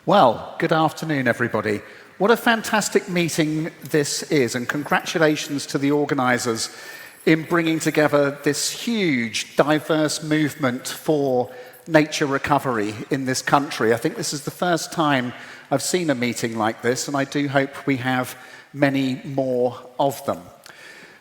Well, good afternoon, everybody. What a fantastic meeting this is, and congratulations to the organisers in bringing together this huge, diverse movement for nature recovery in this country. I think this is the first time I've seen a meeting like this, and I do hope we have many more of them.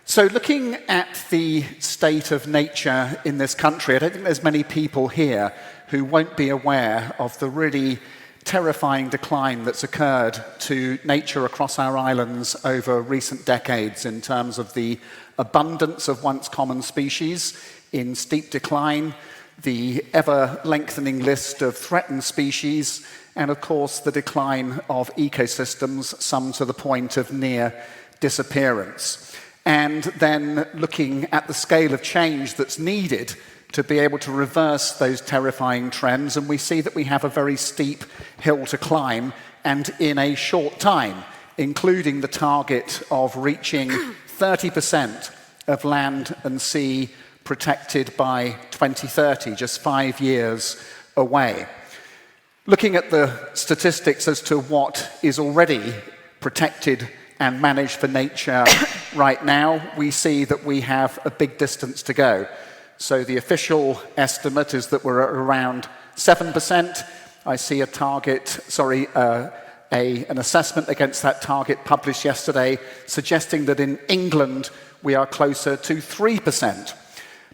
So looking at the state of nature in this country, I don't think there's many people here who won't be aware of the really terrifying decline that's occurred to nature across our islands over recent decades in terms of the abundance of once common species in steep decline, the ever-lengthening list of threatened species, and of course the decline of ecosystems, some to the point of near disappearance. And then looking at the scale of change that's needed to be able to reverse those terrifying trends, and we see that we have a very steep hill to climb, and in a short time, including the target of reaching 30% of land and sea protected by 2030, just 5 years away. Looking at the statistics as to what is already protected and managed for nature right now, we see that we have a big distance to go. So the official estimate is that we're at around 7%. I see an assessment against that target published yesterday suggesting that in England we are closer to 3%.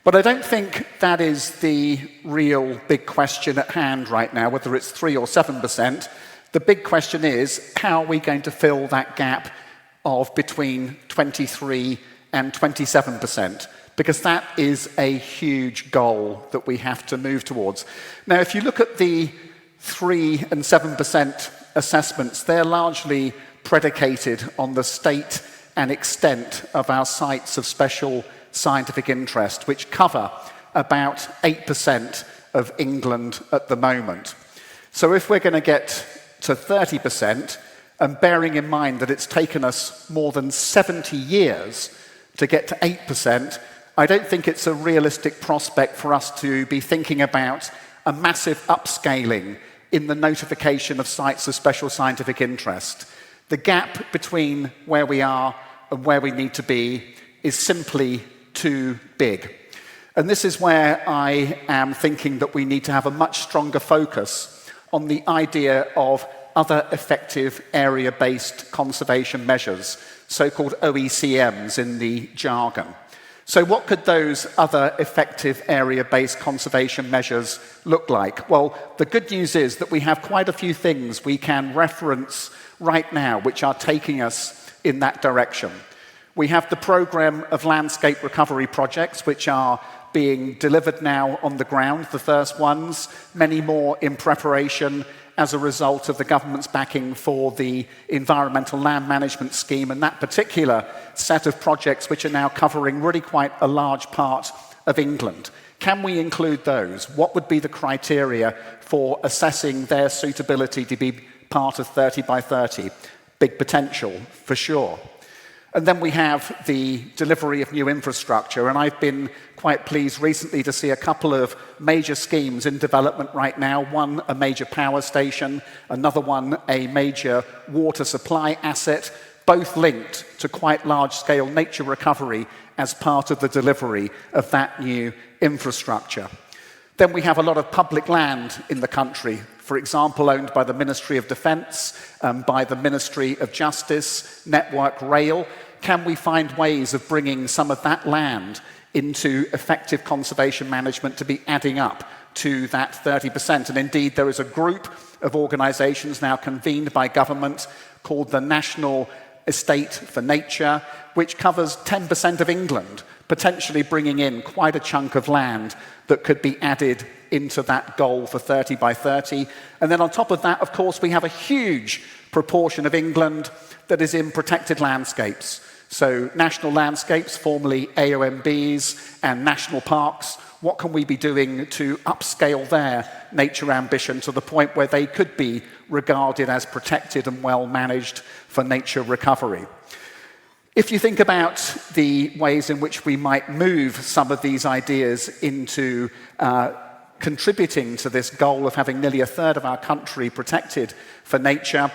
But I don't think that is the real big question at hand right now, whether it's 3 or 7%. The big question is, how are we going to fill that gap of between 23 and 27%? Because that is a huge goal that we have to move towards. Now, if you look at the 3 and 7% assessments, they're largely predicated on the state and extent of our sites of special scientific interest, which cover about 8% of England at the moment. So if we're going to get to 30%, and bearing in mind that it's taken us more than 70 years to get to 8%, I don't think it's a realistic prospect for us to be thinking about a massive upscaling in the notification of sites of special scientific interest. The gap between where we are and where we need to be is simply too big. And this is where I am thinking that we need to have a much stronger focus on the idea of other effective area-based conservation measures, so-called OECMs in the jargon. So what could those other effective area-based conservation measures look like? Well, the good news is that we have quite a few things we can reference right now which are taking us in that direction. We have the programme of landscape recovery projects which are being delivered now on the ground, the first ones, many more in preparation as a result of the government's backing for the environmental land management scheme, and that particular set of projects which are now covering really quite a large part of England. Can we include those? What would be the criteria for assessing their suitability to be part of 30 by 30? Big potential, for sure. And then we have the delivery of new infrastructure, and I've been quite pleased recently to see a couple of major schemes in development right now. One, a major power station, another one, a major water supply asset, both linked to quite large-scale nature recovery as part of the delivery of that new infrastructure. Then we have a lot of public land in the country, for example, owned by the Ministry of Defence, by the Ministry of Justice, Network Rail. Can we find ways of bringing some of that land into effective conservation management to be adding up to that 30%? And indeed, there is a group of organisations now convened by government called the National Estate for Nature, which covers 10% of England, potentially bringing in quite a chunk of land that could be added into that goal for 30 by 30. And then on top of that, of course, we have a huge proportion of England that is in protected landscapes. So national landscapes, formerly AOMBs, and national parks, what can we be doing to upscale their nature ambition to the point where they could be regarded as protected and well managed for nature recovery? If you think about the ways in which we might move some of these ideas into contributing to this goal of having nearly a third of our country protected for nature,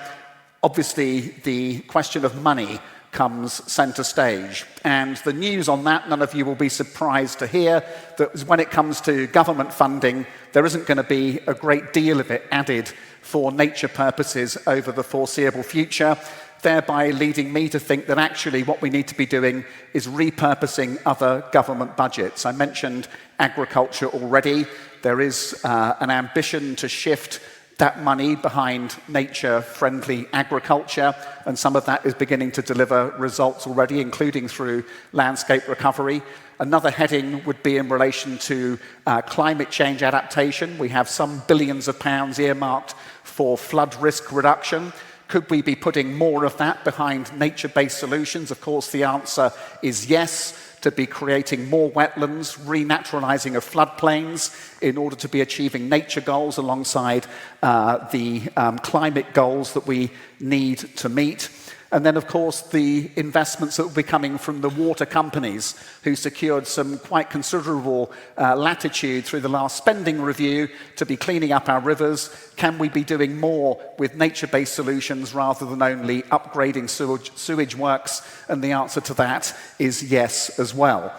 obviously the question of money comes centre stage. And the news on that, none of you will be surprised to hear, that when it comes to government funding, there isn't going to be a great deal of it added for nature purposes over the foreseeable future, thereby leading me to think that actually what we need to be doing is repurposing other government budgets. I mentioned agriculture already. There is an ambition to shift that money behind nature-friendly agriculture, and some of that is beginning to deliver results already, including through landscape recovery. Another heading would be in relation to climate change adaptation. We have some billions of pounds earmarked for flood risk reduction. Could we be putting more of that behind nature-based solutions? Of course, the answer is yes, to be creating more wetlands, renaturalizing of floodplains in order to be achieving nature goals alongside the climate goals that we need to meet. And then, of course, the investments that will be coming from the water companies who secured some quite considerable latitude through the last spending review to be cleaning up our rivers. Can we be doing more with nature-based solutions rather than only upgrading sewage works? And the answer to that is yes as well.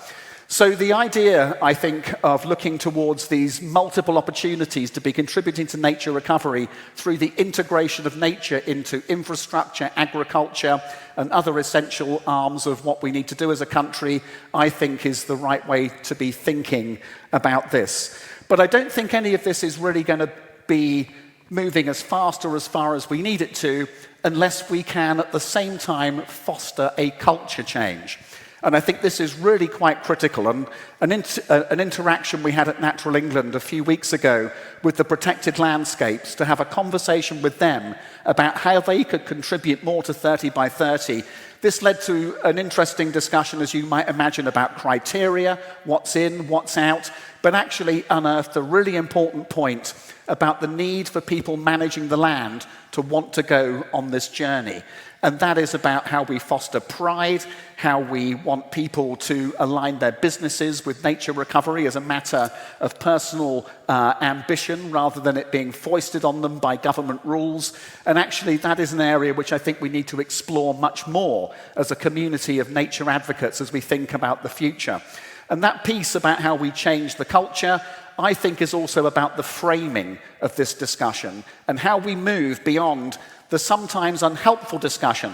So the idea, I think, of looking towards these multiple opportunities to be contributing to nature recovery through the integration of nature into infrastructure, agriculture, and other essential arms of what we need to do as a country, I think is the right way to be thinking about this. But I don't think any of this is really going to be moving as fast or as far as we need it to unless we can at the same time foster a culture change. And I think this is really quite critical. And an interaction we had at Natural England a few weeks ago with the protected landscapes, to have a conversation with them about how they could contribute more to 30 by 30. This led to an interesting discussion, as you might imagine, about criteria, what's in, what's out, but actually unearthed a really important point about the need for people managing the land to want to go on this journey. And that is about how we foster pride, how we want people to align their businesses with nature recovery as a matter of personal ambition rather than it being foisted on them by government rules. And actually that is an area which I think we need to explore much more as a community of nature advocates as we think about the future. And that piece about how we change the culture, I think, is also about the framing of this discussion and how we move beyond the sometimes unhelpful discussion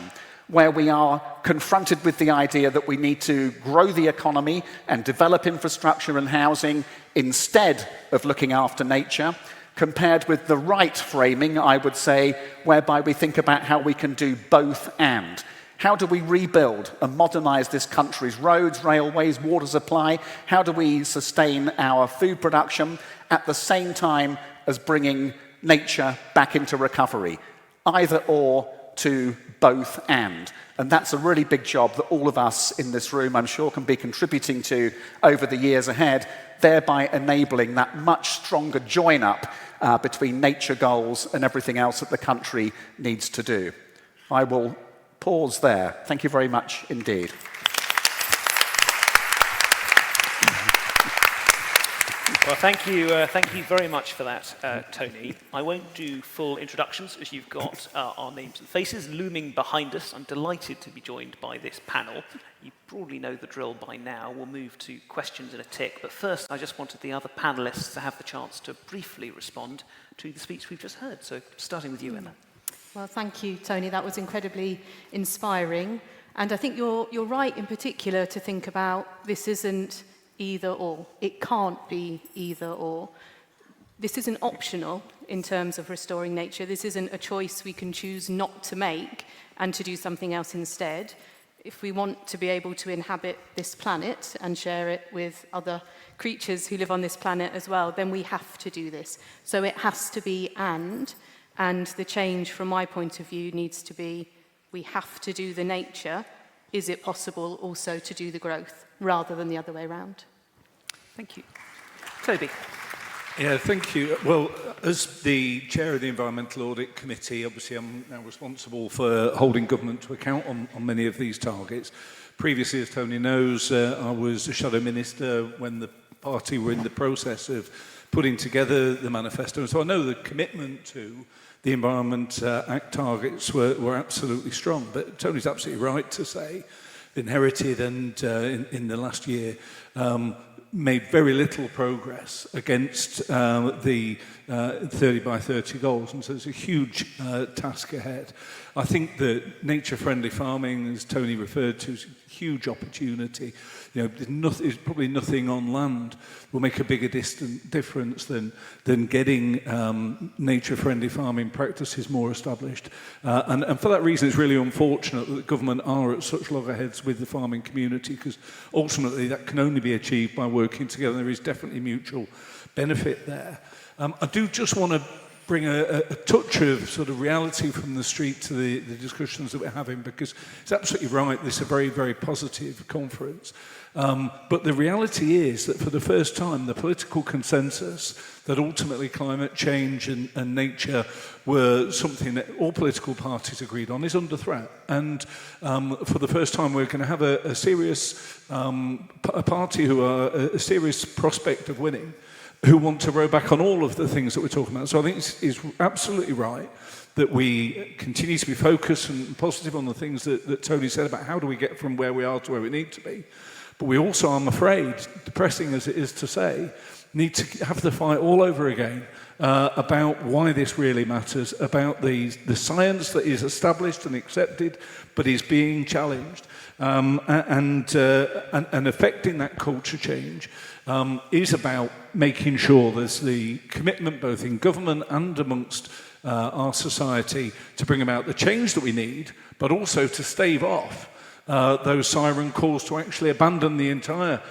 where we are confronted with the idea that we need to grow the economy and develop infrastructure and housing instead of looking after nature, compared with the right framing, I would say, whereby we think about how we can do both and. How do we rebuild and modernize this country's roads, railways, water supply? How do we sustain our food production at the same time as bringing nature back into recovery? Either or to both and. And that's a really big job that all of us in this room, I'm sure, can be contributing to over the years ahead, thereby enabling that much stronger join-up between nature goals and everything else that the country needs to do. I will pause there. Thank you very much indeed. Well, thank you very much for that, Tony. I won't do full introductions as you've got our names and faces looming behind us. I'm delighted to be joined by this panel. You probably know the drill by now. We'll move to questions in a tick. But first, I just wanted the other panellists to have the chance to briefly respond to the speech we've just heard. So starting with you, Emma. Well, thank you, Tony. That was incredibly inspiring. And I think you're right in particular to think about this isn't either or. It can't be either or. This isn't optional in terms of restoring nature. This isn't a choice we can choose not to make and to do something else instead. If we want to be able to inhabit this planet and share it with other creatures who live on this planet as well, then we have to do this. So it has to be and the change from my point of view needs to be, we have to do the nature. Is it possible also to do the growth rather than the other way around? Thank you. Toby. Yeah, thank you. Well, as the chair of the Environmental Audit Committee, obviously I'm now responsible for holding government to account on many of these targets. Previously, as Tony knows, I was a shadow minister when the party were in the process of putting together the manifesto. And so I know the commitment to the Environment Act targets were absolutely strong. But Tony's absolutely right to say, inherited and in the last year, made very little progress against the 30 by 30 goals, and so there's a huge task ahead. I think that nature-friendly farming, as Tony referred to, is a huge opportunity. You know, there's probably nothing on land will make a bigger difference than getting nature-friendly farming practices more established. And for that reason, it's really unfortunate that the government are at such loggerheads with the farming community, because ultimately that can only be achieved by working together. There is definitely mutual benefit there. I do just want to bring a touch of sort of reality from the street to the discussions that we're having, because it's absolutely right, this is a very, very positive conference. But the reality is that for the first time, the political consensus that ultimately climate change and nature were something that all political parties agreed on is under threat. And for the first time, we're going to have a serious a party who are a serious prospect of winning, who want to row back on all of the things that we're talking about. So I think it's absolutely right that we continue to be focused and positive on the things that Tony said about how do we get from where we are to where we need to be. But we also, I'm afraid, depressing as it is to say, need to have the fight all over again about why this really matters, about the science that is established and accepted but is being challenged, and affecting that culture change is about making sure there's the commitment both in government and amongst our society to bring about the change that we need, but also to stave off those siren calls to actually abandon the entire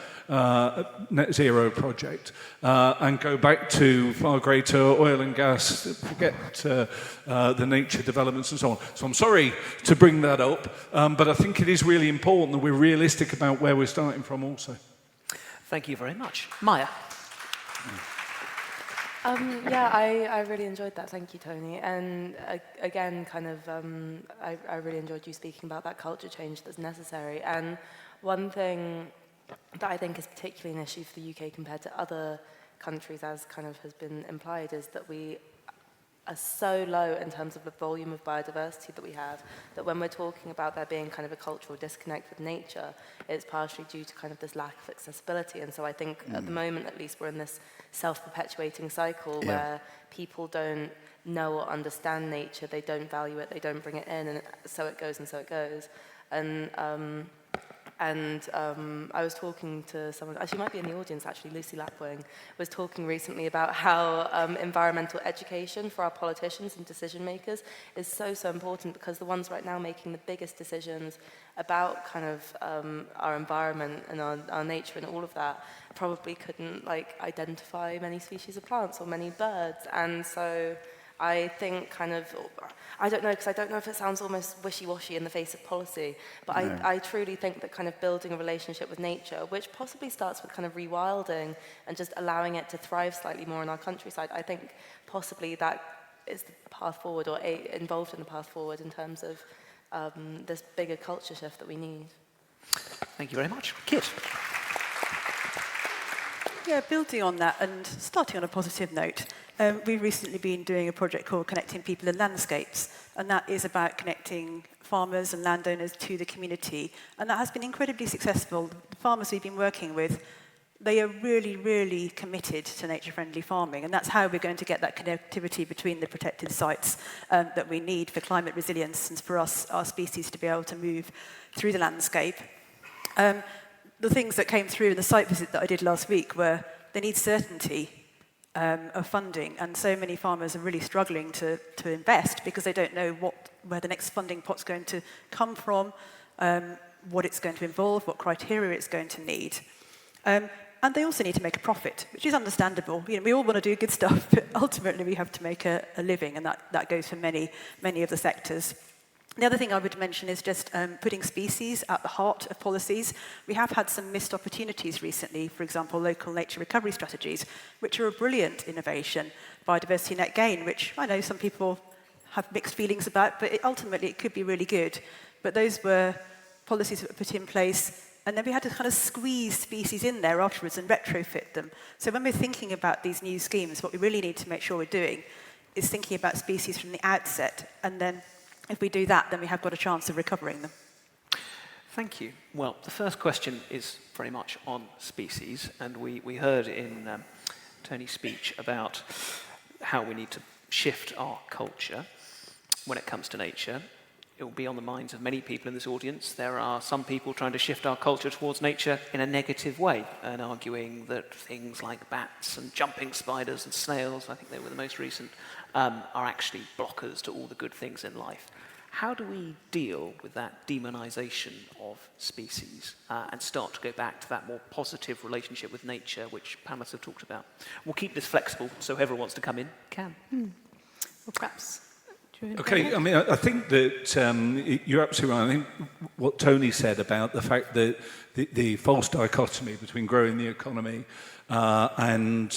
net zero project and go back to far greater oil and gas, forget the nature developments and so on. So I'm sorry to bring that up, but I think it is really important that we're realistic about where we're starting from also. Thank you very much. Maya. Yeah, I really enjoyed that. Thank you, Tony. And again, kind of, I really enjoyed you speaking about that culture change that's necessary. And one thing that I think is particularly an issue for the UK compared to other countries, as kind of has been implied, is that we are so low in terms of the volume of biodiversity that we have, that when we're talking about there being kind of a cultural disconnect with nature, it's partially due to kind of this lack of accessibility. And so I think at the moment, at least, we're in this self-perpetuating cycle where people don't know or understand nature, they don't value it, they don't bring it in, and so it goes and so it goes. And I was talking to someone, she might be in the audience actually, Lucy Lapwing, was talking recently about how environmental education for our politicians and decision makers is so, so important, because the ones right now making the biggest decisions about kind of our environment and our nature and all of that probably couldn't identify many species of plants or many birds. And so I think kind of, I don't know, because I don't know if it sounds almost wishy-washy in the face of policy, but I truly think that kind of building a relationship with nature, which possibly starts with kind of rewilding and just allowing it to thrive slightly more in our countryside, I think possibly that is the path forward, or involved in the path forward in terms of this bigger culture shift that we need. Thank you very much. Kit. Yeah, building on that and starting on a positive note, we've recently been doing a project called Connecting People and Landscapes, and that is about connecting farmers and landowners to the community, and that has been incredibly successful. The farmers we've been working with, they are really, really committed to nature-friendly farming, and that's how we're going to get that connectivity between the protected sites that we need for climate resilience and for us, our species, to be able to move through the landscape. The things that came through in the site visit that I did last week were they need certainty of funding, and so many farmers are really struggling to invest because they don't know where the next funding pot's going to come from, what it's going to involve, what criteria it's going to need. And they also need to make a profit, which is understandable. You know, we all want to do good stuff, but ultimately we have to make a living, and that goes for many of the sectors. The other thing I would mention is just putting species at the heart of policies. We have had some missed opportunities recently, for example, local nature recovery strategies, which are a brilliant innovation, biodiversity net gain, which I know some people have mixed feelings about, but ultimately it could be really good. But those were policies that were put in place And then we had to kind of squeeze species in there afterwards and retrofit them. So when we're thinking about these new schemes, what we really need to make sure we're doing is thinking about species from the outset. And then if we do that, then we have got a chance of recovering them. Thank you. Well, the first question is very much on species, and we heard in Tony's speech about how we need to shift our culture when it comes to nature. It will be on the minds of many people in this audience. There are some people trying to shift our culture towards nature in a negative way and arguing that things like bats and jumping spiders and snails, I think they were the most recent, are actually blockers to all the good things in life. How do we deal with that demonization of species and start to go back to that more positive relationship with nature, which panelists have talked about? We'll keep this flexible, so whoever wants to come in can. Well, perhaps. Okay, I mean, I think that you're absolutely right. I think what Tony said about the fact that the false dichotomy between growing the economy and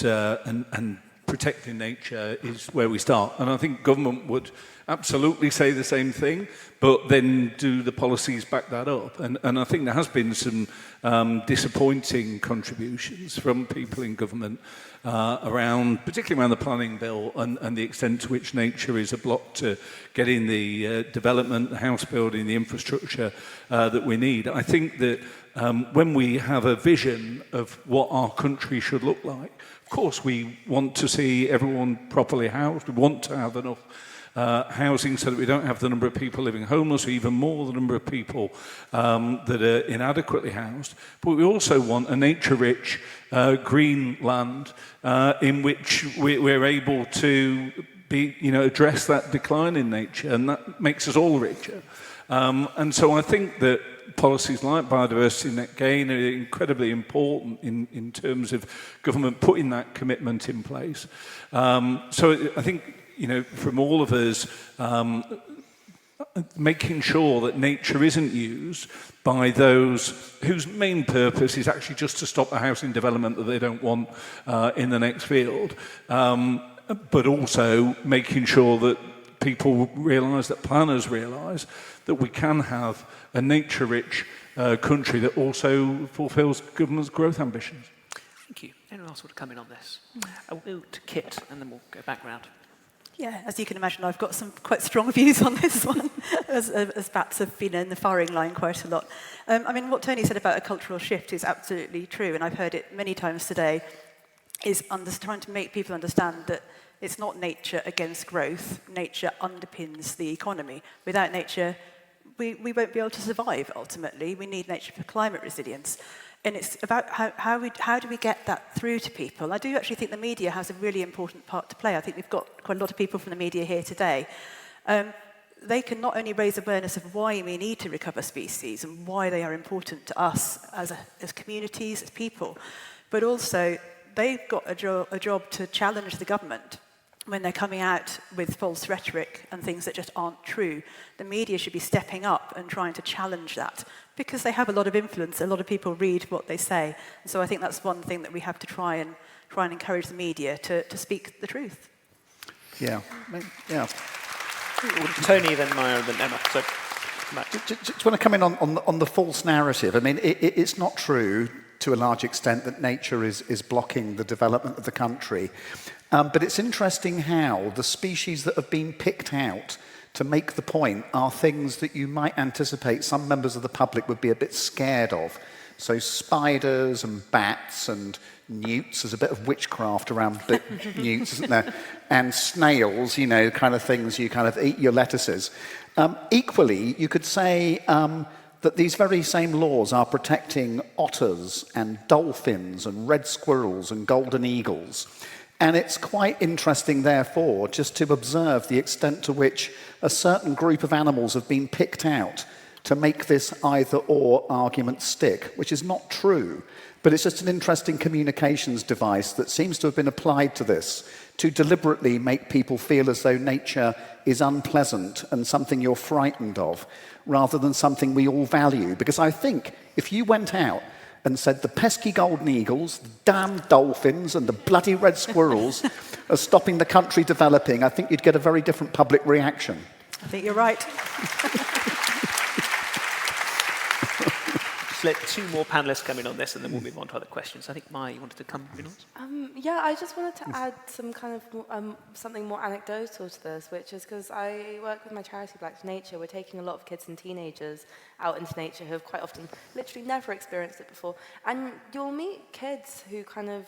protecting nature is where we start. And I think government would absolutely say the same thing, but then do the policies back that up? And I think there has been some disappointing contributions from people in government particularly around the planning bill and the extent to which nature is a block to getting the development, the house building, the infrastructure that we need. I think that when we have a vision of what our country should look like, of course we want to see everyone properly housed, we want to have enough housing so that we don't have the number of people living homeless, or even more the number of people that are inadequately housed. But we also want a nature-rich green land in which we're able to address that decline in nature, and that makes us all richer. And so I think that policies like biodiversity net gain are incredibly important in terms of government putting that commitment in place. So I think, from all of us, making sure that nature isn't used by those whose main purpose is actually just to stop the housing development that they don't want in the next field, but also making sure that people realise, that planners realise, that we can have a nature-rich country that also fulfils government's growth ambitions. Thank you. Anyone else want to come in on this? I'll go to Kit, and then we'll go back round. Yeah, as you can imagine, I've got some quite strong views on this one, as bats have been in the firing line quite a lot. I mean, what Tony said about a cultural shift is absolutely true, and I've heard it many times today, is trying to make people understand that it's not nature against growth. Nature underpins the economy. Without nature, we won't be able to survive, ultimately. We need nature for climate resilience. And it's about how do we get that through to people? I do actually think the media has a really important part to play. I think we've got quite a lot of people from the media here today. They can not only raise awareness of why we need to recover species and why they are important to us as communities, as people, but also they've got a job to challenge the government when they're coming out with false rhetoric and things that just aren't true. The media should be stepping up and trying to challenge that, because they have a lot of influence. A lot of people read what they say. And so I think that's one thing that we have to try and encourage the media to speak the truth. Yeah. Tony, then Maya, then Emma. So, just want to come in on the false narrative. I mean, it's not true to a large extent that nature is blocking the development of the country. But it's interesting how the species that have been picked out to make the point are things that you might anticipate some members of the public would be a bit scared of. So spiders and bats and newts, there's a bit of witchcraft around newts, isn't there? And snails, kind of things you kind of eat your lettuces. Equally, you could say that these very same laws are protecting otters and dolphins and red squirrels and golden eagles. And it's quite interesting, therefore, just to observe the extent to which a certain group of animals have been picked out to make this either-or argument stick, which is not true. But it's just an interesting communications device that seems to have been applied to this to deliberately make people feel as though nature is unpleasant and something you're frightened of, rather than something we all value. Because I think if you went out and said the pesky golden eagles, the damn dolphins, and the bloody red squirrels are stopping the country developing, I think you'd get a very different public reaction. I think you're right. let 2 more panellists come in on this, and then we'll move on to other questions. I think Maya, you wanted to come in on this? Yeah, I just wanted to add some kind of something more anecdotal to this, which is because I work with my charity Black to Nature. We're taking a lot of kids and teenagers out into nature who have quite often literally never experienced it before. And you'll meet kids who kind of,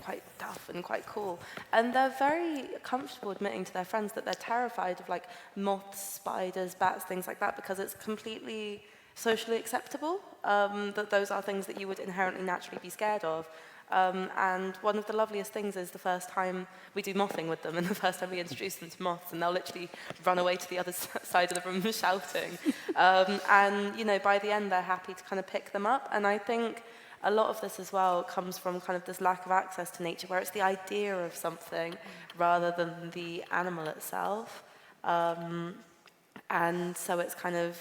quite tough and quite cool. And they're very comfortable admitting to their friends that they're terrified of like moths, spiders, bats, things like that, because it's completely socially acceptable, that those are things that you would inherently naturally be scared of. And one of the loveliest things is the first time we do mothing with them and the first time we introduce them to moths, and they'll literally run away to the other side of the room shouting. And, by the end, they're happy to kind of pick them up. And I think a lot of this as well comes from kind of this lack of access to nature, where it's the idea of something rather than the animal itself. And so it's kind of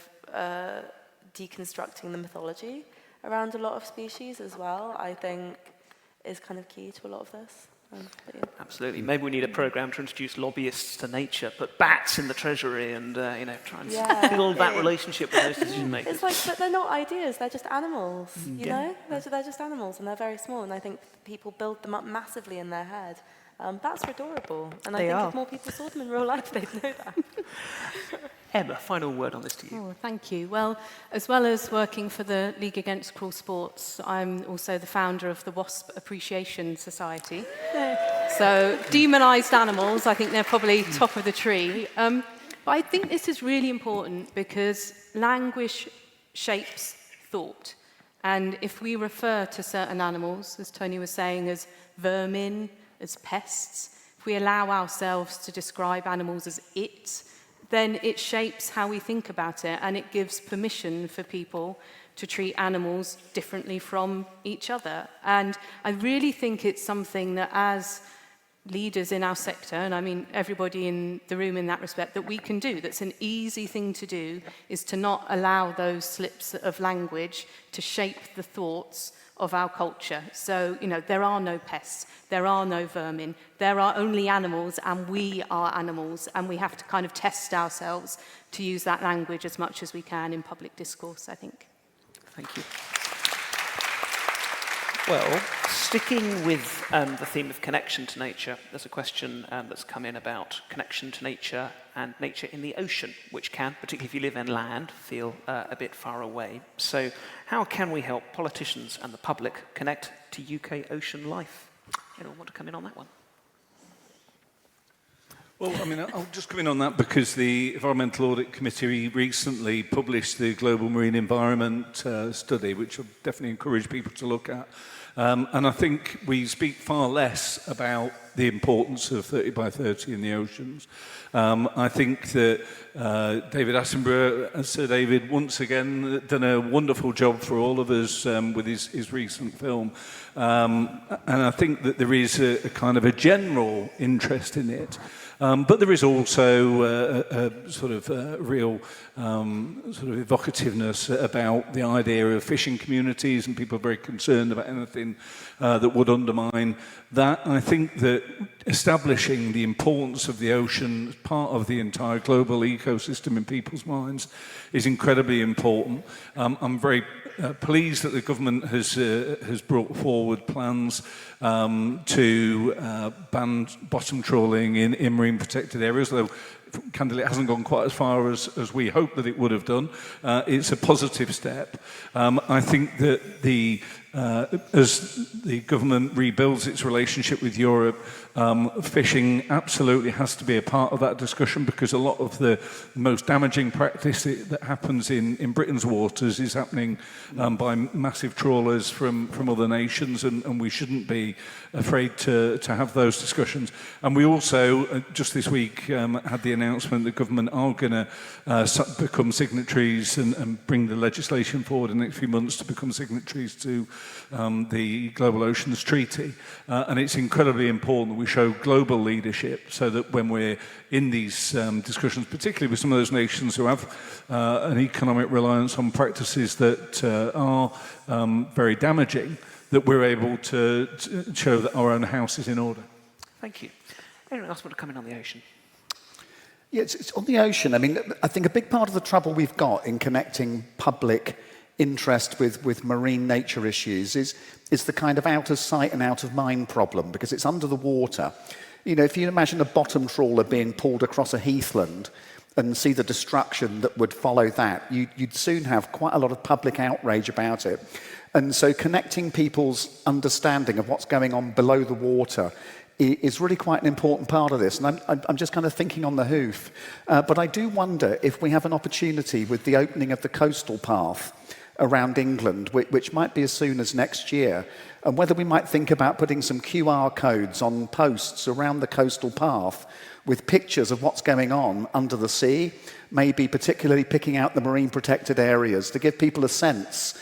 deconstructing the mythology around a lot of species as well, I think, is kind of key to a lot of this. Absolutely. Maybe we need a program to introduce lobbyists to nature, put bats in the treasury, and try and build that relationship with those decision makers. It's like, but they're not ideas; they're just animals. You know, they're just animals, and they're very small. And I think people build them up massively in their head. Bats are adorable, and I think if more people saw them in real life, they'd know that. Emma, final word on this to you. Oh, thank you. Well, as well as working for the League Against Cruel Sports, I'm also the founder of the Wasp Appreciation Society. So, demonised animals, I think they're probably top of the tree. But I think this is really important because language shapes thought. And if we refer to certain animals, as Tony was saying, as vermin, as pests, if we allow ourselves to describe animals as it, then it shapes how we think about it, and it gives permission for people to treat animals differently from each other. And I really think it's something that as leaders in our sector, and I mean everybody in the room in that respect, that we can do. That's an easy thing to do, is to not allow those slips of language to shape the thoughts of our culture. So, there are no pests, there are no vermin, there are only animals, and we are animals, and we have to kind of test ourselves to use that language as much as we can in public discourse, I think. Thank you. Well, sticking with the theme of connection to nature, there's a question that's come in about connection to nature and nature in the ocean, which can, particularly if you live inland, feel a bit far away. So how can we help politicians and the public connect to UK ocean life? Anyone want to come in on that one? Well, I'll just come in on that because the Environmental Audit Committee recently published the Global Marine Environment study, which I definitely encourage people to look at. And I think we speak far less about the importance of 30 by 30 in the oceans. I think that David Attenborough, Sir David, once again done a wonderful job for all of us with his recent film. And I think that there is a kind of a general interest in it. But there is also a sort of real sort of evocativeness about the idea of fishing communities, and people are very concerned about anything that would undermine that. And I think that establishing the importance of the ocean as part of the entire global ecosystem in people's minds is incredibly important. I'm very pleased that the government has brought forward plans to ban bottom trawling in marine protected areas, though candidly it hasn't gone quite as far as we hoped that it would have done. It's a positive step. I think that as the government rebuilds its relationship with Europe, fishing absolutely has to be a part of that discussion, because a lot of the most damaging practice that happens in Britain's waters is happening by massive trawlers from other nations, and we shouldn't be afraid to have those discussions. And we also, just this week, had the announcement that government are going to become signatories and bring the legislation forward in the next few months to become signatories to the Global Oceans Treaty. And it's incredibly important that we show global leadership, so that when we're in these discussions, particularly with some of those nations who have an economic reliance on practices that are very damaging, that we're able to show that our own house is in order. Thank you. Anyone else want to come in on the ocean? Yeah, it's on the ocean. I mean, I think a big part of the trouble we've got in connecting public interest with marine nature issues is the kind of out of sight and out of mind problem, because it's under the water. You know, if you imagine a bottom trawler being pulled across a heathland and see the destruction that would follow that, you'd soon have quite a lot of public outrage about it. And so connecting people's understanding of what's going on below the water is really quite an important part of this. And I'm just kind of thinking on the hoof. But I do wonder if we have an opportunity with the opening of the coastal path around England, which might be as soon as next year, and whether we might think about putting some QR codes on posts around the coastal path with pictures of what's going on under the sea, maybe particularly picking out the marine protected areas to give people a sense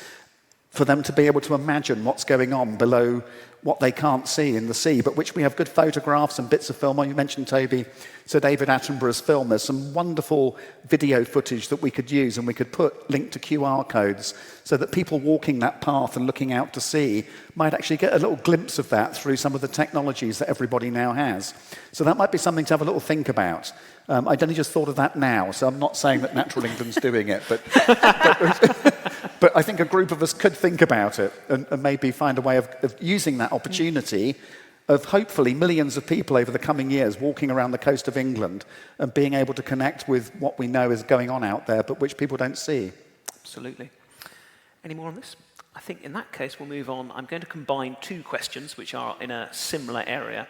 for them to be able to imagine what's going on below what they can't see in the sea, but which we have good photographs and bits of film. You mentioned, Toby, Sir David Attenborough's film. There's some wonderful video footage that we could use, and we could put linked to QR codes so that people walking that path and looking out to sea might actually get a little glimpse of that through some of the technologies that everybody now has. So that might be something to have a little think about. I'd only just thought of that now, so I'm not saying that Natural England's doing it, but I think a group of us could think about it and maybe find a way of using that opportunity of hopefully millions of people over the coming years walking around the coast of England and being able to connect with what we know is going on out there, but which people don't see. Absolutely. Any more on this? I think in that case we'll move on. I'm going to combine two questions which are in a similar area.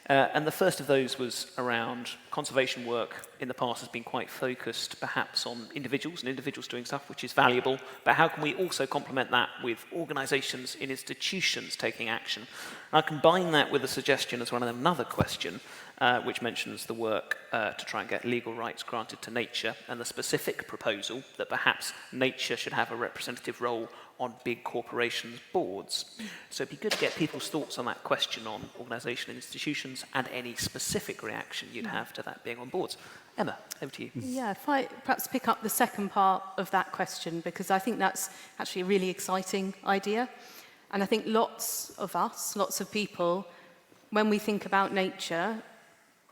And the first of those was around conservation work in the past has been quite focused perhaps on individuals and individuals doing stuff, which is valuable, but how can we also complement that with organisations and institutions taking action? And I combine that with a suggestion as well as another question, which mentions the work to try and get legal rights granted to nature, and the specific proposal that perhaps nature should have a representative role on big corporations' boards. So it'd be good to get people's thoughts on that question on organisation and institutions and any specific reaction you'd have to that being on boards. Emma, over to you. Yeah, if I perhaps pick up the second part of that question, because I think that's actually a really exciting idea. And I think lots of us, lots of people, when we think about nature,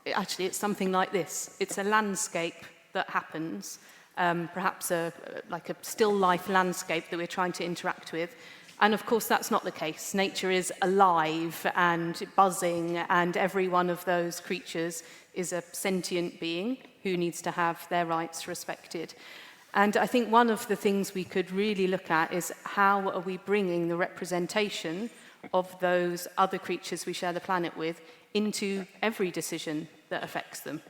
it's something like this. It's a landscape that happens, perhaps like a still life landscape that we're trying to interact with. And of course, that's not the case. Nature is alive and buzzing, and every one of those creatures is a sentient being who needs to have their rights respected. And I think one of the things we could really look at is how are we bringing the representation of those other creatures we share the planet with into every decision that affects them.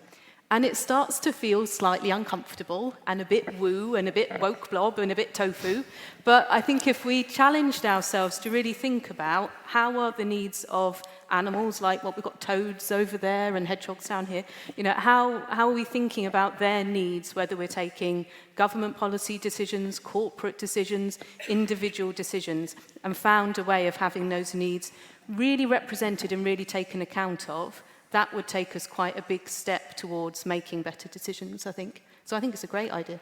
And it starts to feel slightly uncomfortable and a bit woo and a bit woke blob and a bit tofu. But I think if we challenged ourselves to really think about how are the needs of animals, like what we've got toads over there and hedgehogs down here, you know, how are we thinking about their needs, whether we're taking government policy decisions, corporate decisions, individual decisions, and found a way of having those needs really represented and really taken account of, that would take us quite a big step towards making better decisions, I think. So I think it's a great idea.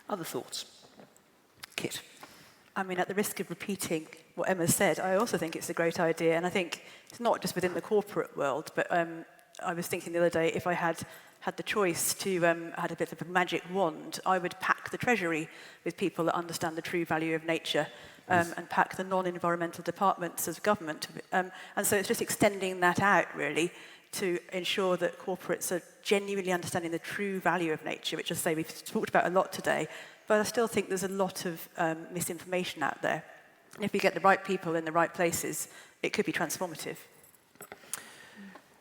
Other thoughts? Kit? I mean, at the risk of repeating what Emma said, I also think it's a great idea. And I think it's not just within the corporate world, but I was thinking the other day, if I had the choice to had a bit of a magic wand, I would pack the Treasury with people that understand the true value of nature. And pack the non-environmental departments of government. And so it's just extending that out, really, to ensure that corporates are genuinely understanding the true value of nature, which, as I say, we've talked about a lot today. But I still think there's a lot of misinformation out there. And if we get the right people in the right places, it could be transformative.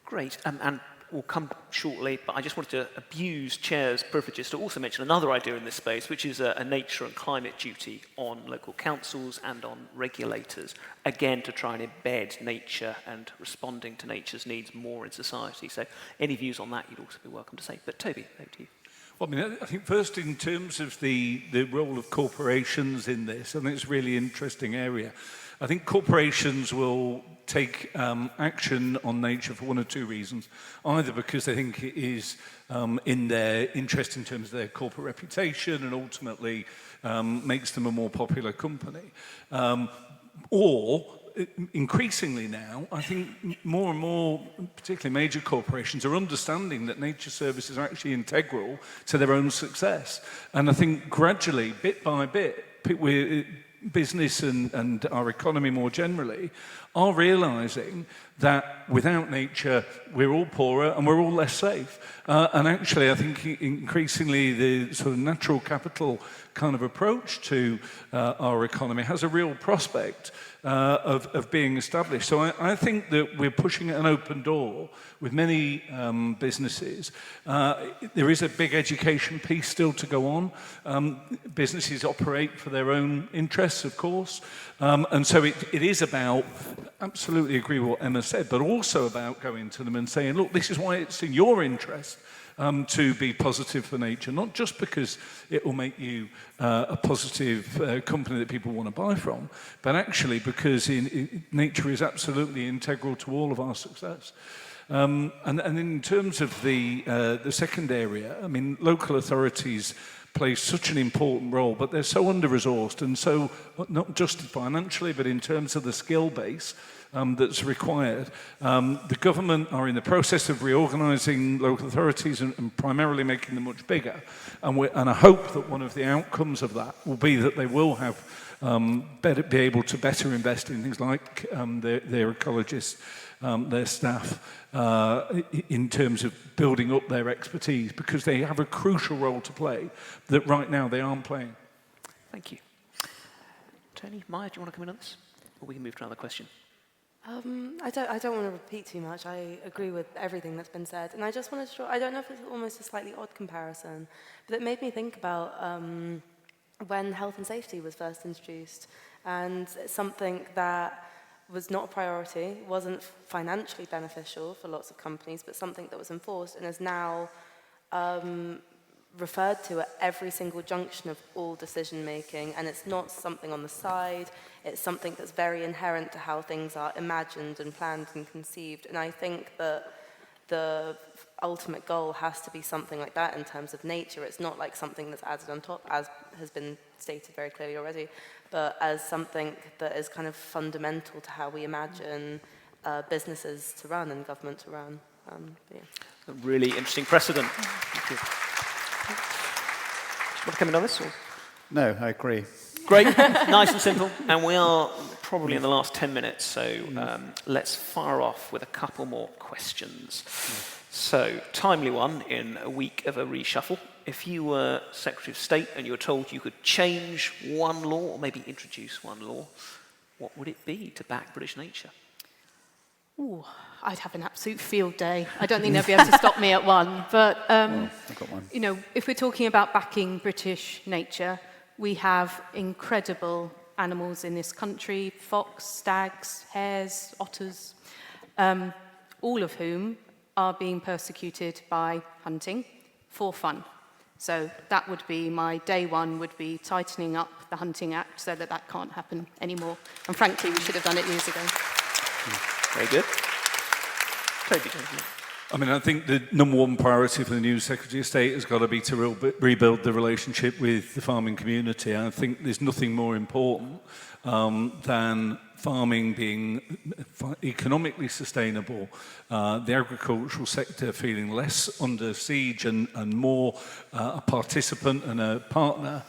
Great. And we'll come shortly, but I just wanted to abuse Chair's privileges to also mention another idea in this space, which is a nature and climate duty on local councils and on regulators, again, to try and embed nature and responding to nature's needs more in society. So any views on that you'd also be welcome to say. But Toby, over to you. Well, I mean, I think first in terms of the role of corporations in this, I think it's a really interesting area. I think corporations will take action on nature for one or two reasons. Either because they think it is in their interest in terms of their corporate reputation and ultimately makes them a more popular company. Or increasingly now, I think more and more, particularly major corporations, are understanding that nature services are actually integral to their own success. And I think gradually, bit by bit, business and our economy more generally are realising that without nature we're all poorer and we're all less safe. And actually I think increasingly the sort of natural capital kind of approach to our economy has a real prospect of being established. So I think that we're pushing an open door with many businesses. There is a big education piece still to go on. Businesses operate for their own interests, of course. And so it is about, absolutely agree with what Emma said, but also about going to them and saying, look, this is why it's in your interest to be positive for nature, not just because it will make you a positive company that people want to buy from, but actually because nature is absolutely integral to all of our success. And in terms of the second area, I mean, local authorities play such an important role, but they're so under-resourced and so, not just financially, but in terms of the skill base that's required. The government are in the process of reorganising local authorities and primarily making them much bigger. And I hope that one of the outcomes of that will be that they will have be able to better invest in things like their ecologists, their staff, in terms of building up their expertise, because they have a crucial role to play that right now they aren't playing. Thank you. Tony, Maya, do you want to come in on this? Or we can move to another question. I don't want to repeat too much. I agree with everything that's been said. And I just wanted to draw, I don't know if it's almost a slightly odd comparison, but it made me think about when health and safety was first introduced. And it's something that was not a priority, wasn't financially beneficial for lots of companies, but something that was enforced and is now referred to at every single junction of all decision making. And it's not something on the side, it's something that's very inherent to how things are imagined and planned and conceived. And I think that the ultimate goal has to be something like that in terms of nature. It's not like something that's added on top, as has been stated very clearly already, but as something that is kind of fundamental to how we imagine businesses to run and government to run. Yeah. A really interesting precedent. Thank you. Want to come in on this? Or? No, I agree. Great, nice and simple. And we are probably in the last 10 minutes, so let's fire off with a couple more questions. So, timely one in a week of a reshuffle. If you were Secretary of State and you were told you could change one law, or maybe introduce one law, what would it be to back British nature? Ooh, I'd have an absolute field day. I don't think they'll be able to stop me at one. But, I've got one. you know, if we're talking about backing British nature, we have incredible animals in this country, fox, stags, hares, otters, all of whom are being persecuted by hunting for fun. So that would be my day one, would be tightening up the Hunting Act so that that can't happen anymore. And frankly, we should have done it years ago. Very good. Toby, I mean, I think the number one priority for the new Secretary of State has got to be to rebuild the relationship with the farming community. I think there's nothing more important than farming being economically sustainable, the agricultural sector feeling less under siege and more a participant and a partner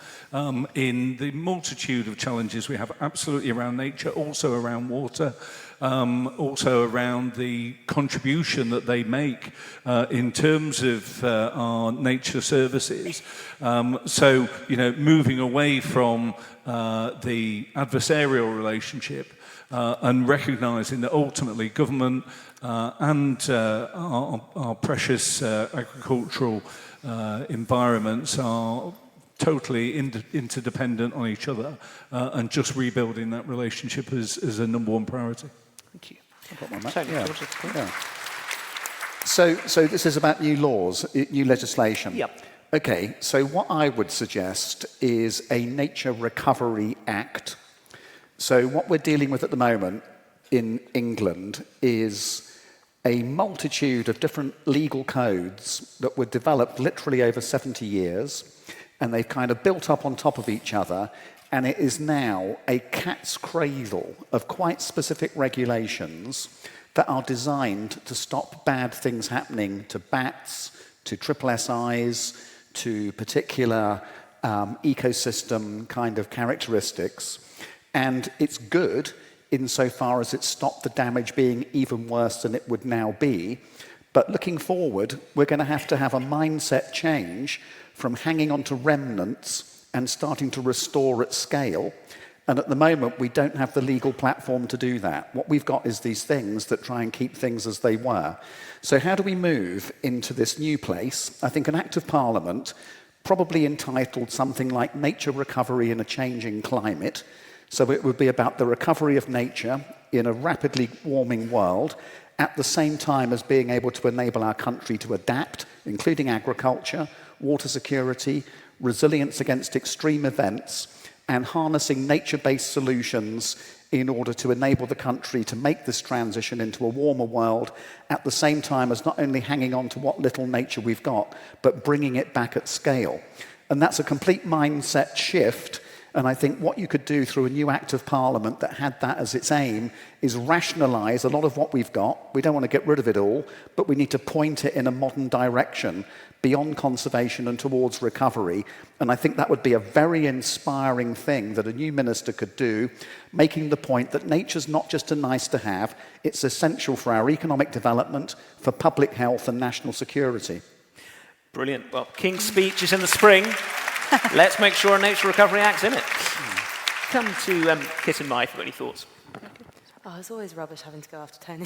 in the multitude of challenges we have absolutely around nature, also around water, also around the contribution that they make in terms of our nature services. So, you know, moving away from the adversarial relationship and recognising that ultimately government and our precious agricultural environments are totally interdependent on each other, and just rebuilding that relationship is a number one priority. Thank you. I've got one, Matt. Tony, Yeah. do you want to- Yeah. So this is about new laws, new legislation. Yep. Okay, so what I would suggest is a Nature Recovery Act. So what we're dealing with at the moment in England is a multitude of different legal codes that were developed literally over 70 years, and they've kind of built up on top of each other, and it is now a cat's cradle of quite specific regulations that are designed to stop bad things happening to bats, to triple SIs, to particular ecosystem kind of characteristics. And it's good insofar as it stopped the damage being even worse than it would now be. But looking forward, we're going to have a mindset change from hanging on to remnants and starting to restore at scale. And at the moment, we don't have the legal platform to do that. What we've got is these things that try and keep things as they were. So how do we move into this new place? I think an Act of Parliament, probably entitled something like Nature Recovery in a Changing Climate. So it would be about the recovery of nature in a rapidly warming world, at the same time as being able to enable our country to adapt, including agriculture, water security, resilience against extreme events, and harnessing nature-based solutions in order to enable the country to make this transition into a warmer world, at the same time as not only hanging on to what little nature we've got, but bringing it back at scale. And that's a complete mindset shift. And I think what you could do through a new Act of Parliament that had that as its aim is rationalise a lot of what we've got. We don't want to get rid of it all, but we need to point it in a modern direction beyond conservation and towards recovery. And I think that would be a very inspiring thing that a new minister could do, making the point that nature's not just a nice to have, it's essential for our economic development, for public health and national security. Brilliant. Well, King's speech is in the spring. Let's make sure a Nature Recovery Act's in it. Come to Kit and Mai for any thoughts. Oh, it's always rubbish having to go after Tony.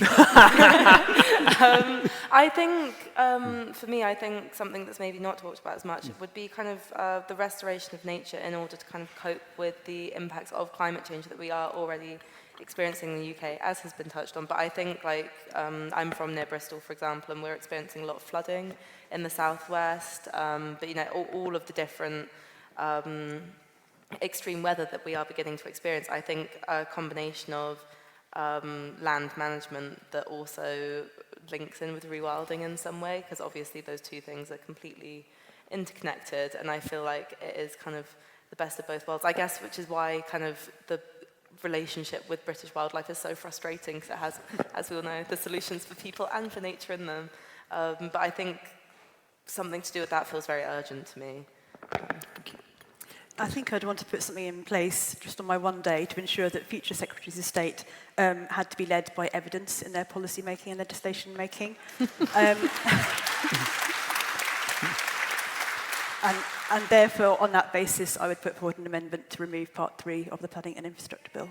I think, for me, I think something that's maybe not talked about as much would be kind of the restoration of nature in order to kind of cope with the impacts of climate change that we are already experiencing in the UK, as has been touched on. But I think, like, I'm from near Bristol, for example, and we're experiencing a lot of flooding in the southwest. But, you know, all of the different extreme weather that we are beginning to experience, I think a combination of land management that also links in with rewilding in some way, because obviously those two things are completely interconnected, and I feel like it is kind of the best of both worlds, I guess, which is why kind of the relationship with British wildlife is so frustrating, because it has, as we all know, the solutions for people and for nature in them. But I think something to do with that feels very urgent to me. I think I'd want to put something in place just on my one day to ensure that future Secretaries of State had to be led by evidence in their policy making and legislation making. And therefore, on that basis, I would put forward an amendment to remove Part 3 of the Planning and Infrastructure Bill.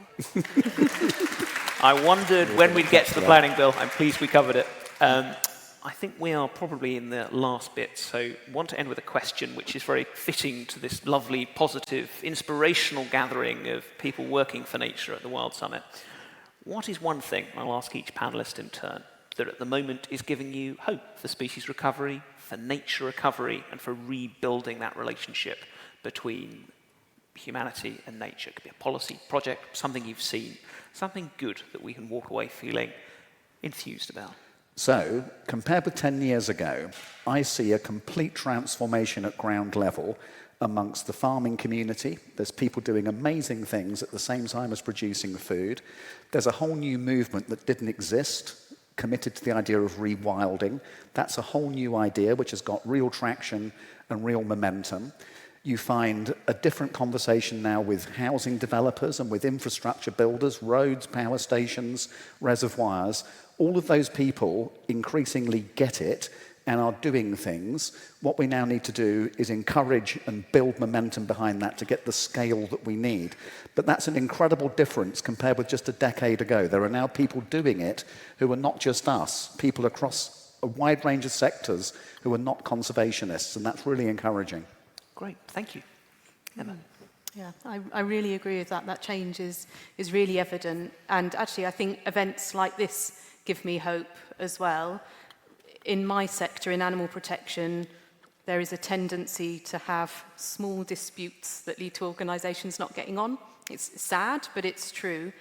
I wondered when we'd get to the planning bill. I'm pleased we covered it. I think we are probably in the last bit, so I want to end with a question which is very fitting to this lovely, positive, inspirational gathering of people working for nature at the Wild Summit. What is one thing, I'll ask each panellist in turn, that at the moment is giving you hope for species recovery, for nature recovery, and for rebuilding that relationship between humanity and nature? It could be a policy, project, something you've seen, something good that we can walk away feeling enthused about. So, compared with 10 years ago, I see a complete transformation at ground level amongst the farming community. There's people doing amazing things at the same time as producing food. There's a whole new movement that didn't exist, committed to the idea of rewilding. That's a whole new idea which has got real traction and real momentum. You find a different conversation now with housing developers and with infrastructure builders, roads, power stations, reservoirs. All of those people increasingly get it and are doing things. What we now need to do is encourage and build momentum behind that to get the scale that we need. But that's an incredible difference compared with just a decade ago. There are now people doing it who are not just us, people across a wide range of sectors who are not conservationists, and that's really encouraging. Great, thank you. Emma? Yeah, I really agree with that. That change is really evident. And actually, I think events like this give me hope as well. In my sector, in animal protection, there is a tendency to have small disputes that lead to organisations not getting on. It's sad, but it's true.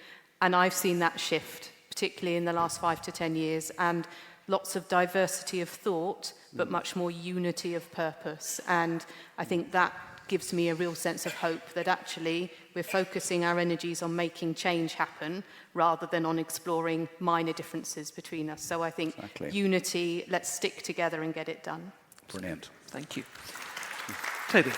And I've seen that shift, particularly in the last 5 to 10 years, and lots of diversity of thought, but much more unity of purpose. And I think that gives me a real sense of hope that actually we're focusing our energies on making change happen rather than on exploring minor differences between us. So I think unity, let's stick together and get it done. Brilliant. Thank you. Toby?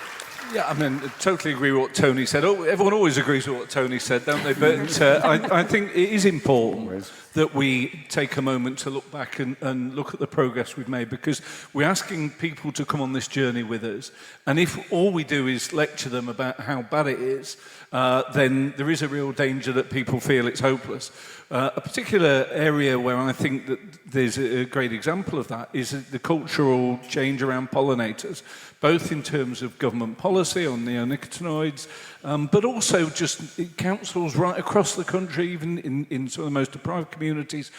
Yeah, I mean, I totally agree with what Tony said. Oh, everyone always agrees with what Tony said, don't they? But I think it is important that we take a moment to look back and look at the progress we've made, because we're asking people to come on this journey with us. And if all we do is lecture them about how bad it is, then there is a real danger that people feel it's hopeless. A particular area where I think that there's a great example of that is the cultural change around pollinators, both in terms of government policy on neonicotinoids, but also just councils right across the country, even in some of the most deprived communities,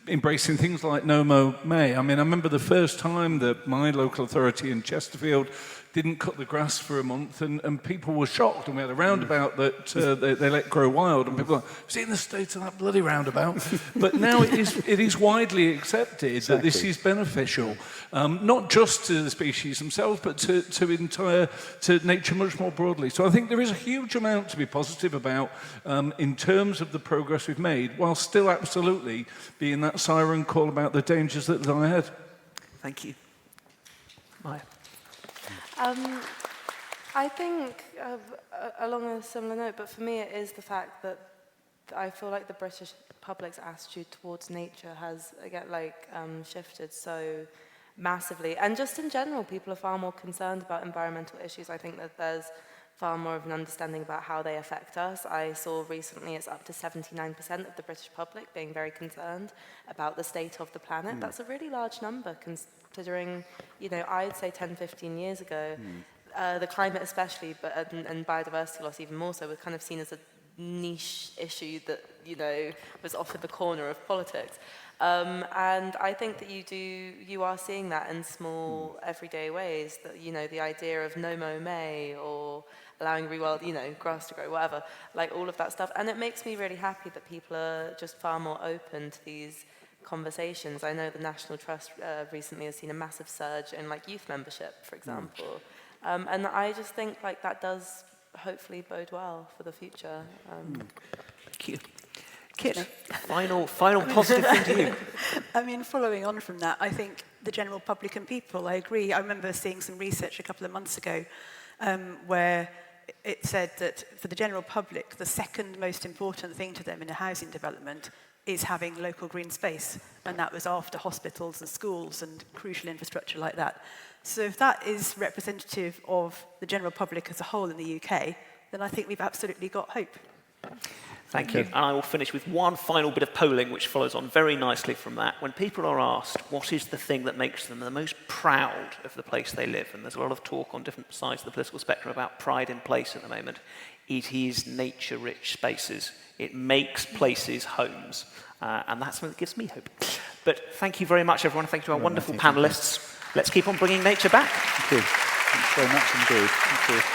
embracing things like No Mow May. I mean, I remember the first time that my local authority in Chesterfield didn't cut the grass for a month, and people were shocked, and we had a roundabout that they let grow wild, and people were like, seen the state of that bloody roundabout? But now it is widely accepted that this is beneficial, not just to the species themselves, but to nature much more broadly. So I think there is a huge amount to be positive about in terms of the progress we've made, while still absolutely being that siren call about the dangers that lie ahead. Thank you. Maya. I think along a similar note, but for me it is the fact that I feel like the British public's attitude towards nature has, again, shifted so massively. And just in general, people are far more concerned about environmental issues. I think that there's far more of an understanding about how they affect us. I saw recently it's up to 79% of the British public being very concerned about the state of the planet. That's a really large number considering, I'd say 10, 15 years ago, the climate especially, but and biodiversity loss even more so, was kind of seen as a niche issue that, was off in the corner of politics. And I think that you are seeing that in small everyday ways, that, the idea of No Mow May or allowing rewild, grass to grow, whatever, like all of that stuff. And it makes me really happy that people are just far more open to these conversations. I know the National Trust recently has seen a massive surge in youth membership, for example. And I just think that does hopefully bode well for the future. Thank you. Kit, final positive thing to you. I mean, following on from that, I think the general public and people, I agree. I remember seeing some research a couple of months ago where it said that for the general public, the second most important thing to them in a housing development is having local green space. And that was after hospitals and schools and crucial infrastructure like that. So if that is representative of the general public as a whole in the UK, then I think we've absolutely got hope. Thank you. And I will finish with one final bit of polling which follows on very nicely from that. When people are asked what is the thing that makes them the most proud of the place they live, and there's a lot of talk on different sides of the political spectrum about pride in place at the moment, it is nature-rich spaces. It makes places homes. And that's what gives me hope. But thank you very much, everyone. Thank you to our wonderful panellists. Let's keep on bringing nature back. Thank you. Thanks very much indeed. Thank you.